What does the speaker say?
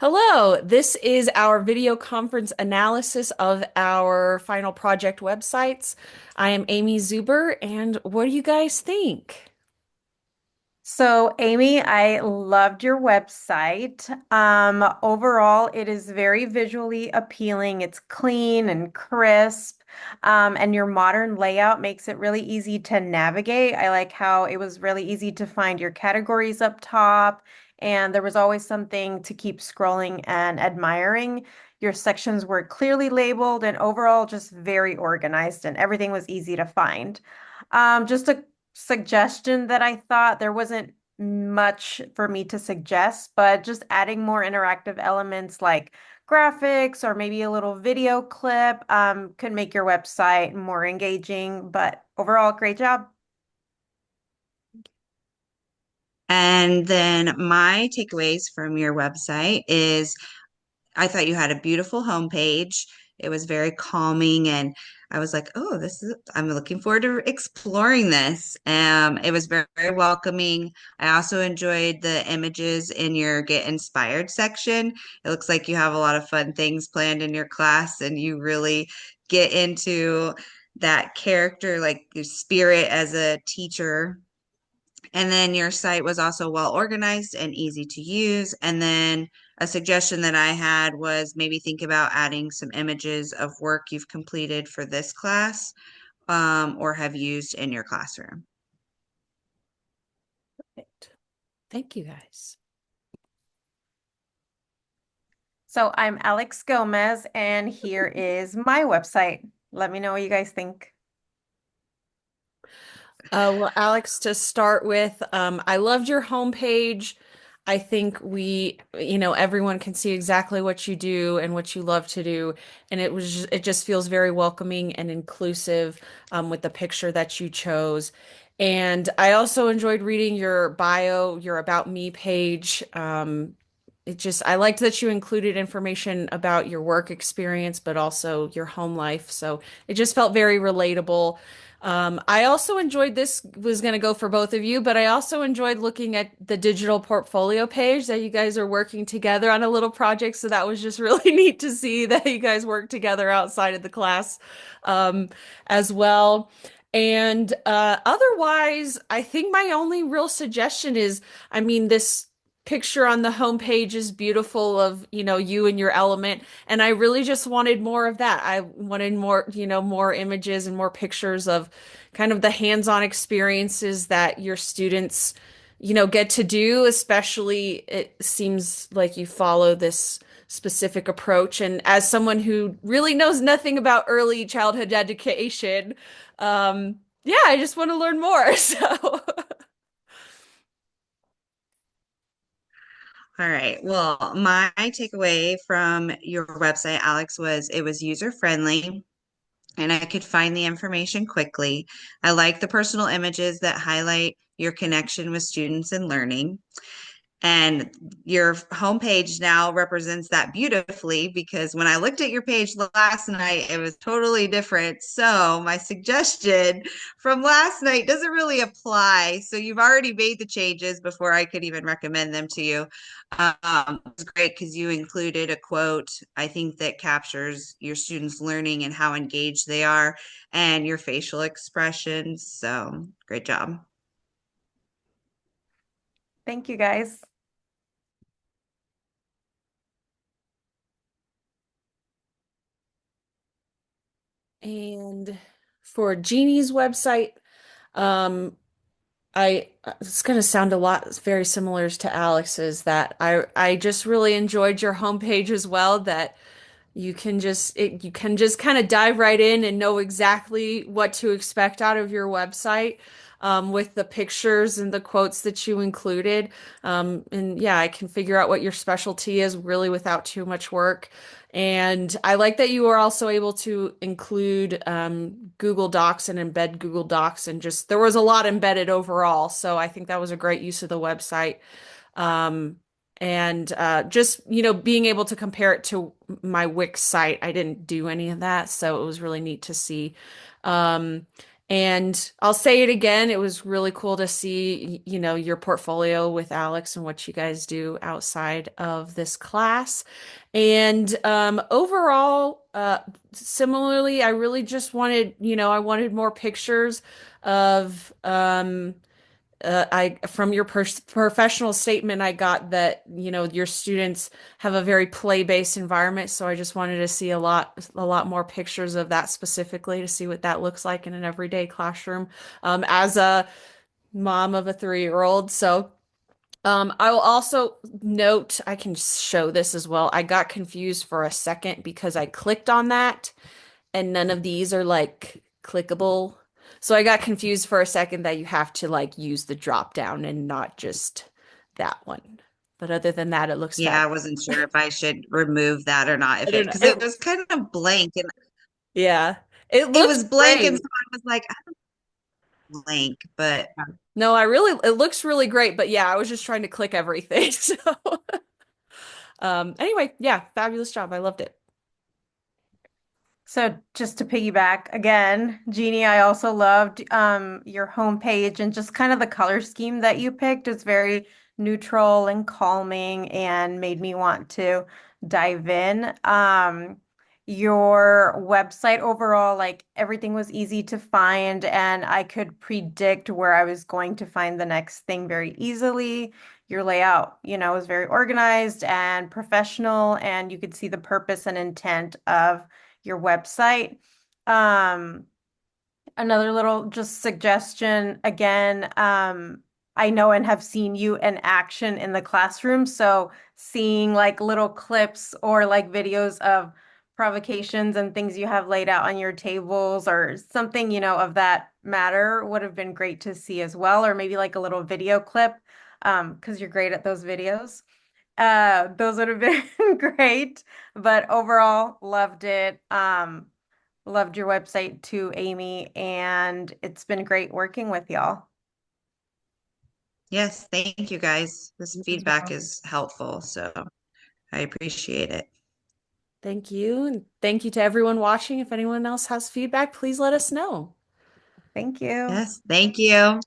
Hello, this is our video conference analysis of our final project websites. I am Amy Zuber, and what do you guys think? So, Amy, I loved your website. Overall, it is very visually appealing. It's clean and crisp, and your modern layout makes it really easy to navigate. I like how it was really easy to find your categories up top, and there was always something to keep scrolling and admiring. Your sections were clearly labeled and overall just very organized, and everything was easy to find. Just a suggestion that I thought there wasn't much for me to suggest, but just adding more interactive elements like graphics or maybe a little video clip could make your website more engaging. But overall, great job. And then my takeaways from your website is I thought you had a beautiful homepage. It was very calming and I was like, oh, I'm looking forward to exploring this. It was very, very welcoming. I also enjoyed the images in your Get Inspired section. It looks like you have a lot of fun things planned in your class and you really get into that character, like your spirit as a teacher. And then your site was also well organized and easy to use. And then a suggestion that I had was maybe think about adding some images of work you've completed for this class or have used in your classroom. Perfect. Thank you guys. So I'm Alex Gomez, and here is my website. Let me know what you guys think. Well, Alex, to start with, I loved your homepage. I think everyone can see exactly what you do and what you love to do, and it just feels very welcoming and inclusive, with the picture that you chose. And I also enjoyed reading your bio, your About Me page. I liked that you included information about your work experience, but also your home life. So it just felt very relatable. I also enjoyed this, was going to go for both of you, but I also enjoyed looking at the digital portfolio page that you guys are working together on a little project. So that was just really neat to see that you guys work together outside of the class, um, as well. And otherwise, I think my only real suggestion is, this picture on the homepage is beautiful of, you and your element. And I really just wanted more of that. I wanted more, more images and more pictures of kind of the hands-on experiences that your students, get to do, especially it seems like you follow this specific approach. And as someone who really knows nothing about early childhood education, yeah, I just want to learn more. So All right. Well, my takeaway from your website, Alex, was it was user friendly and I could find the information quickly. I like the personal images that highlight your connection with students and learning. And your homepage now represents that beautifully because when I looked at your page last night, it was totally different. So, my suggestion from last night doesn't really apply. So, you've already made the changes before I could even recommend them to you. It's great because you included a quote, I think, that captures your students' learning and how engaged they are and your facial expressions. So, great job. Thank you, guys. and for Jeannie's website, um, it's going to sound a lot very similar to Alex's, that I just really enjoyed your homepage as well, that you can just kind of dive right in and know exactly what to expect out of your website, with the pictures and the quotes that you included. And yeah, I can figure out what your specialty is really without too much work. And I like that you are also able to include, Google Docs and embed Google Docs, and just there was a lot embedded overall. So I think that was a great use of the website. And just, being able to compare it to my Wix site, I didn't do any of that, so it was really neat to see. Um, And I'll say it again, it was really cool to see, you know, your portfolio with Alex and what you guys do outside of this class. And overall, similarly, I really just wanted, you know, I wanted more pictures of I from your professional statement, I got that, you know, your students have a very play-based environment, so I just wanted to see a lot more pictures of that specifically to see what that looks like in an everyday classroom. As a mom of a 3-year-old, so I will also note, I can show this as well. I got confused for a second because I clicked on that and none of these are like clickable. So I got confused for a second that you have to like use the drop down and not just that one. But other than that, it looks Yeah, fab. I wasn't sure if I should remove that or not, I if it don't know. because it was kind of blank and Yeah, it it looks was blank, and so great. I was like, blank, but No, it looks really great. But yeah, I was just trying to click everything. So, anyway, yeah, fabulous job. I loved it. So just to piggyback again, Jeannie, I also loved your homepage and just kind of the color scheme that you picked. It's very neutral and calming and made me want to dive in. Your website overall, like everything was easy to find and I could predict where I was going to find the next thing very easily. Your layout, you know, was very organized and professional, and you could see the purpose and intent of your website. Um, Another little just suggestion again, I know and have seen you in action in the classroom. So seeing like little clips or like videos of provocations and things you have laid out on your tables or something, you know, of that matter would have been great to see as well. Or maybe like a little video clip, because you're great at those videos. Those would have been great, but overall, loved it. Loved your website too, Amy, and it's been great working with y'all. yes, thank you guys. This You as feedback well. is helpful, so I appreciate it. Thank you. And thank you to everyone watching. If anyone else has feedback, please let us know. Thank you. Yes, thank you.